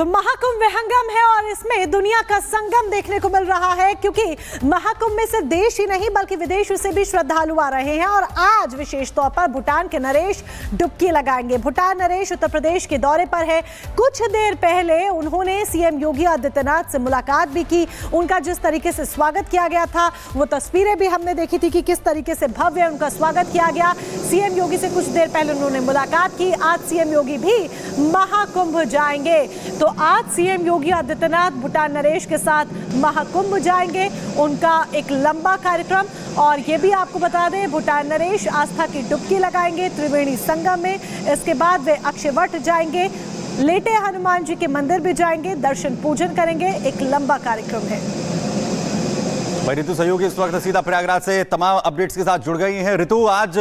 तो महाकुंभ विहंगम है और इसमें दुनिया का संगम देखने को मिल रहा है, क्योंकि महाकुंभ में सिर्फ देश ही नहीं बल्कि विदेशों से भी श्रद्धालु आ रहे हैं। और आज विशेष तौर पर भूटान के नरेश डुबकी लगाएंगे। भूटान नरेश उत्तर प्रदेश के दौरे पर है। कुछ देर पहले उन्होंने सीएम योगी आदित्यनाथ से मुलाकात भी की। उनका जिस तरीके से स्वागत किया गया था वो तस्वीरें भी हमने देखी थी कि किस तरीके से भव्य उनका स्वागत किया गया। सीएम योगी से कुछ देर पहले उन्होंने मुलाकात की। आज सीएम योगी भी महाकुंभ जाएंगे। तो आज सीएम योगी आदित्यनाथ भूटान नरेश के साथ महाकुंभ जाएंगे। उनका एक लंबा कार्यक्रम, और ये भी आपको बता दें भूटान नरेश आस्था की डुबकी लगाएंगे त्रिवेणी संगम में। इसके बाद वे अक्षयवट जाएंगे, लेटे हनुमान जी के मंदिर भी जाएंगे, दर्शन पूजन करेंगे। एक लंबा कार्यक्रम है। भाई ऋतु सहयोगी इस वक्त सीधा प्रयागराज से तमाम अपडेट्स के साथ जुड़ गई हैं। ऋतु, आज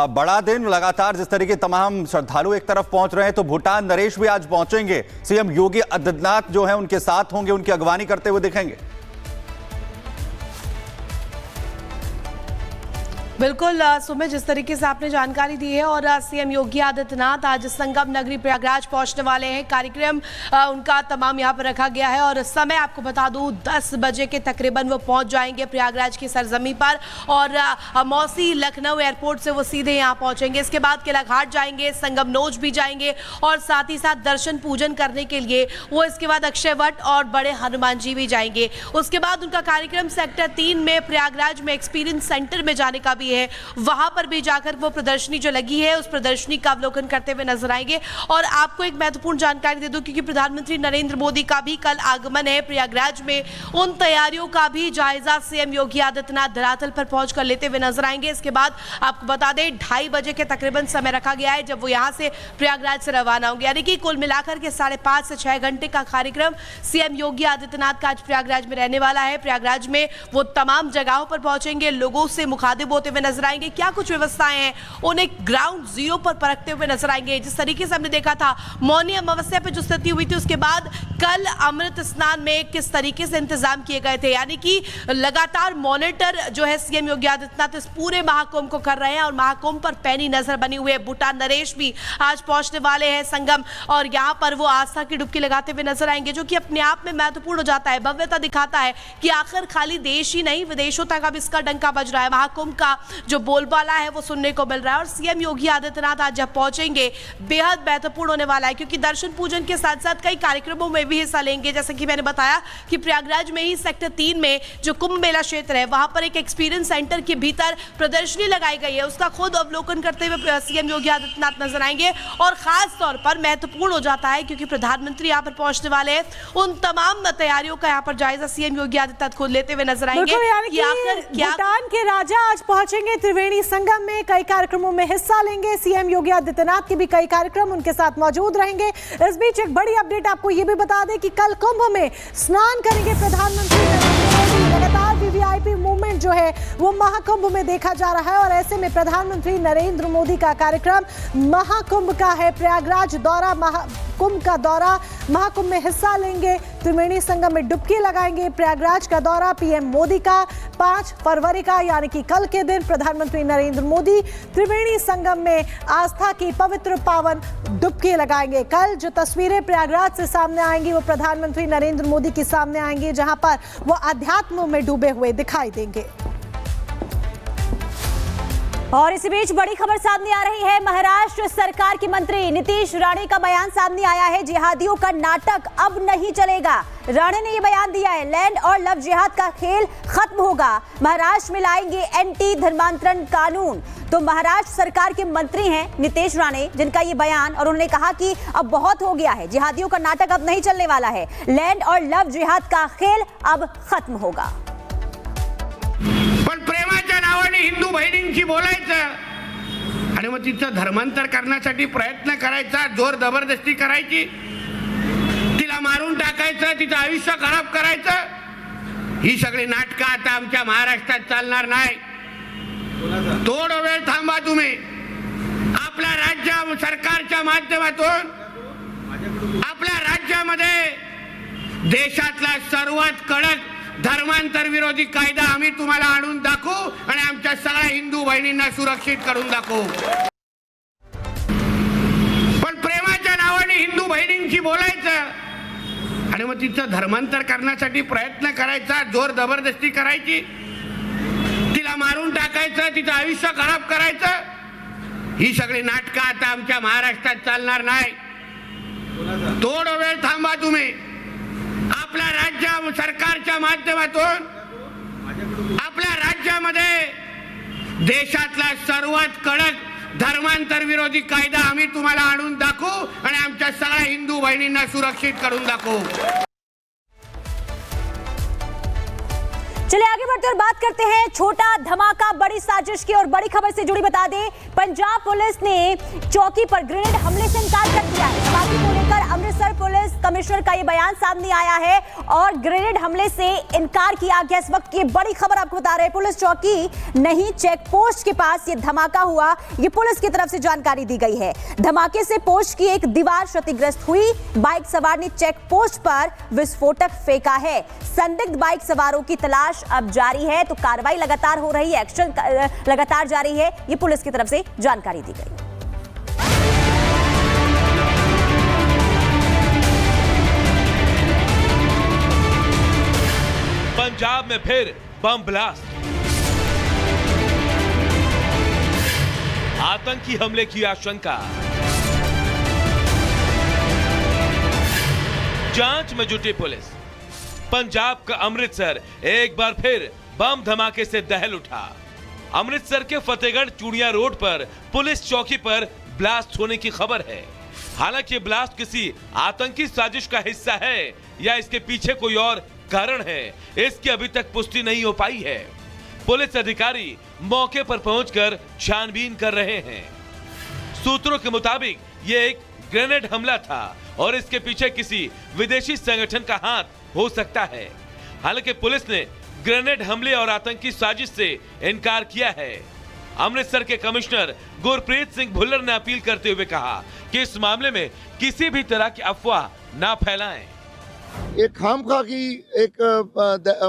बड़ा दिन, लगातार जिस तरीके तमाम श्रद्धालु एक तरफ पहुंच रहे हैं तो भूटान नरेश भी आज पहुंचेंगे। सीएम योगी आदित्यनाथ जो है उनके साथ होंगे, उनकी अगवानी करते हुए दिखेंगे। बिल्कुल सुमित, जिस तरीके से आपने जानकारी दी है, और सीएम योगी आदित्यनाथ आज संगम नगरी प्रयागराज पहुंचने वाले हैं। कार्यक्रम उनका तमाम यहां पर रखा गया है और समय आपको बता दूं 10 बजे के तकरीबन वो पहुंच जाएंगे प्रयागराज की सरजमी पर। और मौसी लखनऊ एयरपोर्ट से वो सीधे यहां पहुंचेंगे। इसके बाद किला घाट जाएंगे, संगम नोज भी जाएंगे और साथ ही साथ दर्शन पूजन करने के लिए वो इसके बाद अक्षयवट और बड़े हनुमान जी भी जाएंगे। उसके बाद उनका कार्यक्रम सेक्टर 3 में प्रयागराज में एक्सपीरियंस सेंटर में जाने का है। वहां पर भी जाकर वो प्रदर्शनी जो लगी है उस प्रदर्शनी का अवलोकन करते हुए नजर आएंगे। और आपको एक महत्वपूर्ण जानकारी दे दूं, क्योंकि प्रधानमंत्री नरेंद्र मोदी का भी कल आगमन है प्रयागराज में, उन तैयारियों का भी जायजा सीएम योगी आदित्यनाथ धरातल पर पहुंचकर लेते हुए नजर आएंगे। इसके बाद आपको बता दें 2:30 बजे के तकरीबन समय रखा गया है जब वो यहां से प्रयागराज से रवाना होंगे। यानी कि कुल मिलाकर के 5.5 से 6 घंटे का कार्यक्रम सीएम योगी आदित्यनाथ का आज प्रयागराज में रहने वाला है। प्रयागराज में वो तमाम जगहों पर पहुंचेंगे, लोगों से मुखातिब होते हुए नजर आएंगे। क्या कुछ व्यवस्थाएं हैं उन्हें ग्राउंड जीरो पर परखते हुए नजर आएंगे। जिस तरीके से हमने देखा था मौनी अमावस्या पे जो स्थिति हुई थी, उसके बाद कल अमृत स्नान में किस तरीके से इंतजाम किए गए थे, यानी कि लगातार मॉनिटर जो है सीएम योगी आदित्यनाथ इस पूरे महाकुंभ को कर रहे हैं और महाकुंभ पर पैनी नजर बनी हुई है। भूटान नरेश भी आज पहुंचने वाले हैं संगम, और यहां पर वो आस्था की डुबकी लगाते हुए नजर आएंगे, जो कि अपने आप में महत्वपूर्ण हो जाता है, भव्यता दिखाता है कि आखिर खाली देश ही नहीं विदेशों तक अब इसका डंका बज रहा है। महाकुंभ का जो बोलबाला है वो सुनने को मिल रहा है। और सीएम योगी आदित्यनाथ आज जब पहुंचेंगे बेहद महत्वपूर्ण होने वाला है, क्योंकि दर्शन पूजन के साथ साथ कई कार्यक्रमों में भी हिस्सा लेंगे। जैसे कि मैंने बताया कि प्रयागराज में ही सेक्टर 3 में जो कुंभ मेला क्षेत्र है वहां पर एक एक्सपीरियंस सेंटर के भीतर प्रदर्शनी लगाई गई है, उसका खुद अवलोकन करते हुए सीएम योगी आदित्यनाथ नजर आएंगे। और खास तौर पर महत्वपूर्ण हो जाता है क्योंकि प्रधानमंत्री यहाँ पर पहुंचने वाले हैं, उन तमाम तैयारियों का यहाँ पर जायजा सीएम योगी आदित्यनाथ खुद लेते हुए नजर आएंगे कि आखिर क्या भूटान के राजा आज पहुंचेंगे त्रिवेणी संगम में, कई कार्यक्रमों में हिस्सा लेंगे। सीएम योगी आदित्यनाथ के भी कई कार्यक्रम उनके साथ मौजूद रहेंगे। इस बीच एक बड़ी अपडेट आपको ये भी बता दें कि कल कुंभ में स्नान करेंगे प्रधानमंत्री नरेंद्र मोदी। लगातार वीवीआईपी मूवमेंट जो है वो महाकुंभ में देखा जा रहा है और ऐसे में प्रधानमंत्री नरेंद्र मोदी का कार्यक्रम महाकुंभ का है। प्रयागराज दौरा, महाकुंभ का दौरा, महाकुंभ में हिस्सा लेंगे, त्रिवेणी संगम में डुबकी लगाएंगे। प्रयागराज का दौरा पीएम मोदी का 5 फरवरी का, यानी कि कल के दिन प्रधानमंत्री नरेंद्र मोदी त्रिवेणी संगम में आस्था की पवित्र पावन डुबकी लगाएंगे। कल जो तस्वीरें प्रयागराज से सामने आएंगी वो प्रधानमंत्री नरेंद्र मोदी के सामने आएंगी, जहां पर वो अध्यात्म में डूबे हुए दिखाई देंगे। और इसी बीच बड़ी खबर सामने आ रही है। महाराष्ट्र सरकार की मंत्री नीतीश राणे का बयान सामने आया है। जिहादियों का नाटक अब नहीं चलेगा। राणे ने यह बयान दिया है, लैंड और लव जिहाद का खेल खत्म होगा। महाराष्ट्र में लाएंगे एंटी धर्मांतरण कानून। तो महाराष्ट्र सरकार के मंत्री हैं नीतीश राणे, जिनका ये बयान, और उन्होंने कहा कि अब बहुत हो गया है, जिहादियों का नाटक अब नहीं चलने वाला है। लैंड और लव जिहाद का खेल अब खत्म होगा। पण प्रेमाच्या नावाने हिंदू बहिणींशी बोलायचं आणि मग तिचं धर्मांतर करण्यासाठी प्रयत्न करायचा, जोर जबरदस्ती करायची, तिला मारून टाकायचं, तिचं आयुष्य खराब करायचं, ही सगळी नाटकं आता आमच्या महाराष्ट्रात चालणार नाही। थोडा वेळ थांबा तुम्ही। आपल्या राज्य सरकारच्या माध्यमातून आपल्या राज्यामध्ये देशातला सर्वात कडक धर्मांतर विरोधी कायदा आम्ही तुम्हाला आणून दाखवू आणि आमच्या सगळ्या हिंदू बहिणींना सुरक्षित करून दाखवू। पण प्रेमाच्या नावाने हिंदू बहिणींशी बोलायचं मग तिचं धर्मांतर करण्यासाठी प्रयत्न करायचा, जोर जबरदस्ती करायची, तिला मारून टाकायचं, तिचं आयुष्य खराब करायचं, ही सगळी नाटकं आता आमच्या महाराष्ट्रात चालणार नाही. थोडा वेळ थांबा तुम्ही. आपल्या राज्य सरकारच्या माध्यमातून आपल्या राज्यामध्ये देशातला सर्वात कडक धर्मांतर विरोधी कायदा आम्ही तुम्हाला आणून दाखवू आणि आमच्या सगळ्या हिंदू बहिणींना सुरक्षित करून दाखवू. चलिए आगे बढ़ते और बात करते हैं छोटा धमाका बड़ी साजिश की। और बड़ी खबर से जुड़ी बता दें, पंजाब पुलिस ने चौकी पर ग्रेनेड हमले से इनकार कर दिया है। धमाके को लेकर अमृतसर पुलिस कमिश्नर का ये बयान सामने आया है और ग्रेनेड हमले से इनकार किया गया। इस वक्त की बड़ी खबर आपको बता रहे हैं, पुलिस चौकी नहीं चेक पोस्ट के पास ये धमाका हुआ, ये पुलिस की तरफ से जानकारी दी गई है। धमाके से पोस्ट की एक दीवार क्षतिग्रस्त हुई। बाइक सवार ने चेक पोस्ट पर विस्फोटक फेंका है। संदिग्ध बाइक सवारों की तलाश अब जारी है, तो कार्रवाई लगातार हो रही है, एक्शन लगातार जारी है, ये पुलिस की तरफ से जानकारी दी गई। पंजाब में फिर बम ब्लास्ट, आतंकी हमले की आशंका, जांच में जुटी पुलिस। पंजाब का अमृतसर एक बार फिर बम धमाके से दहल उठा। अमृतसर के फतेहगढ़ चूड़िया रोड पर पुलिस चौकी पर ब्लास्ट होने की खबर है। हालांकि ब्लास्ट किसी आतंकी साजिश का हिस्सा है या इसके पीछे कोई और कारण है, इसकी अभी तक पुष्टि नहीं हो पाई है। पुलिस अधिकारी मौके पर पहुंचकर छानबीन कर रहे हैं। सूत्रों के मुताबिक ये एक ग्रेनेड हमला था और इसके पीछे किसी विदेशी संगठन का हाथ हो सकता है। हालांकि पुलिस ने ग्रेनेड हमले और आतंकी साजिश से इनकार किया है। अमृतसर के कमिश्नर गुरप्रीत सिंह भुल्लर ने अपील करते हुए कहा कि इस मामले में किसी भी तरह की अफवाह ना फैलाएं। एक खामखा की एक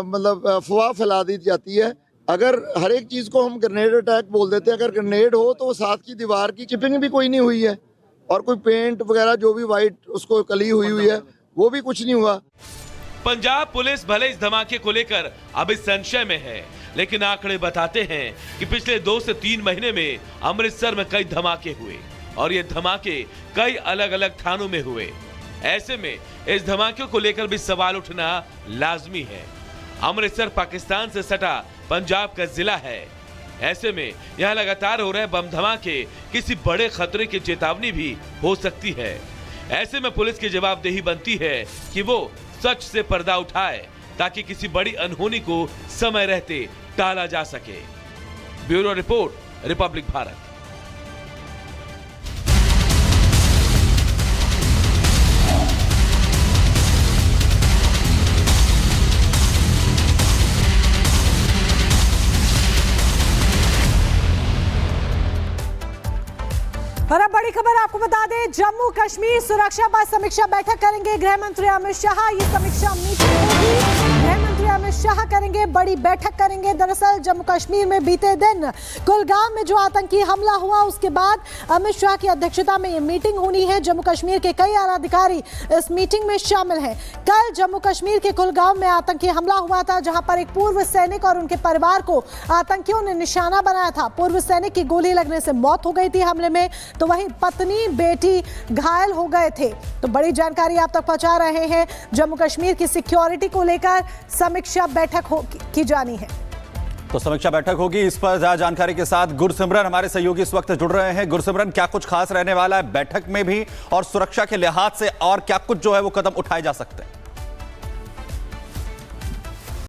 मतलब अफवाह फैला दी जाती है। अगर हर एक चीज को हम ग्रेनेड अटैक बोल देते हैं, अगर ग्रेनेड हो तो वो साथ की दीवार की चिपिंग भी कोई नहीं हुई है और कोई पेंट वगैरह जो भी वाइट उसको कली हुई है वो भी कुछ नहीं हुआ। पंजाब पुलिस भले इस धमाके को लेकर अभी संशय में है, लेकिन आंकड़े बताते हैं कि पिछले 2 से 3 महीने में अमृतसर में कई धमाके हुए और ये धमाके कई अलग अलग थानों में हुए। ऐसे में इस धमाके को लेकर भी सवाल उठना लाजमी है। अमृतसर पाकिस्तान से सटा पंजाब का जिला है। ऐसे में यहाँ लगातार हो रहे बम धमाके किसी बड़े खतरे की चेतावनी भी हो सकती है। ऐसे में पुलिस की जवाबदेही बनती है कि वो सच से पर्दा उठाए ताकि किसी बड़ी अनहोनी को समय रहते टाला जा सके। Bureau report, Republic Bharat. और अब बड़ी खबर आपको बता दें, जम्मू कश्मीर सुरक्षा पर समीक्षा बैठक करेंगे गृह मंत्री अमित शाह। ये समीक्षा मीटिंग होगी, गृह मंत्री अमित शाह करेंगे, बड़ी बैठक करेंगे। दरअसल जम्मू कश्मीर में बीते दिन कुलगाम में जो आतंकी हमला हुआ उसके बाद अमित शाह की अध्यक्षता में ये मीटिंग होनी है। जम्मू कश्मीर के कई आला अधिकारी इस मीटिंग में शामिल हैं। कल जम्मू कश्मीर के कुलगाम में आतंकी हमला हुआ था, जहां पर एक पूर्व सैनिक और उनके परिवार को आतंकियों ने निशाना बनाया था। पूर्व सैनिक की गोली लगने से मौत हो गई थी हमले में, तो वहीं पत्नी बेटी घायल हो गए थे। तो बड़ी जानकारी आप तक पहुंचा रहे हैं। जम्मू कश्मीर की सिक्योरिटी को लेकर समीक्षा बैठक की जानी है। तो समीक्षा बैठक होगी, इस पर ज्यादा जानकारी के साथ गुरसिमरन हमारे सहयोगी इस वक्त जुड़ रहे हैं। गुरसिमरन, क्या कुछ खास रहने वाला है बैठक में भी और सुरक्षा के लिहाज से, और क्या कुछ जो है वो कदम उठाए जा सकते हैं?